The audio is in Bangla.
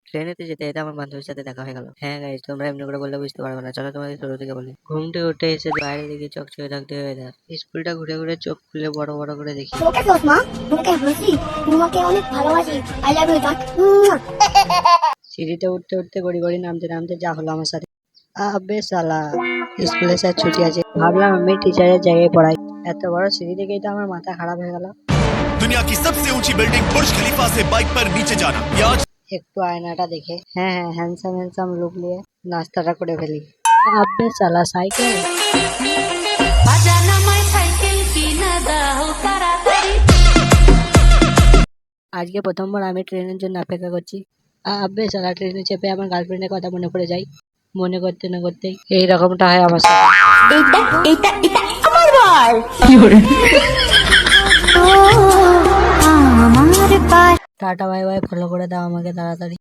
ট্রেনেতে যেতে যেতে আমার বান্ধবীর সাথে দেখা হয়ে গেল। হ্যাঁ গাইস, তোমরা এমনি করে বললে বুঝতে পারবে না, চলো তোমাদের শুরু থেকে বলি। ঘুম থেকে উঠে এসে বাইরে দিকে চকচকে থাকতে হয়ে যায়। স্কুলটা ঘুরে ঘুরে চোখ খুলে বড় বড় করে দেখি। তোমাকে দোস্ত মা, তোমাকে হাসি, তোমাকে অনেক ভালোবাসি, আই লাভ ইউ ডাক। সিঁড়িতে উঠতে উঠতে গড়ি গড়ি নামতে নামতে যা হলো আমার সাথে। আবে সালা, স্কুলে স্যার ছুটি আছে, ভাবলাম আমি টিচারের জায়গায় পড়াই। এত বড় সিঁড়ি দেখেই তো আমার মাথা খারাপ হয়ে গেল। दुनिया की सबसे ऊंची बिल्डिंग बुर्ज खलीफा से बाइक पर नीचे जाना ये आज একটু আয়নাটা দেখে হ্যাঁ হ্যান্ডসাম হ্যান্ডসাম লুক নিয়ে নাস্তাটা করে ফেলি। আবে সালা, সাইকেল। আজকে প্রথমবার আমি ট্রেনের জন্য অপেক্ষা করছি। আবে সালা, ট্রেনে চেপে আমার গার্লফ্রেন্ডের কথা মনে পড়ে যায়। মনে করতে না করতেই এইরকমটা হয় আমার সাথে। এইটা এইটা এটা আমার বার। টাটা বাই বাই, ফলো করে দাও আমাকে তাড়াতাড়ি।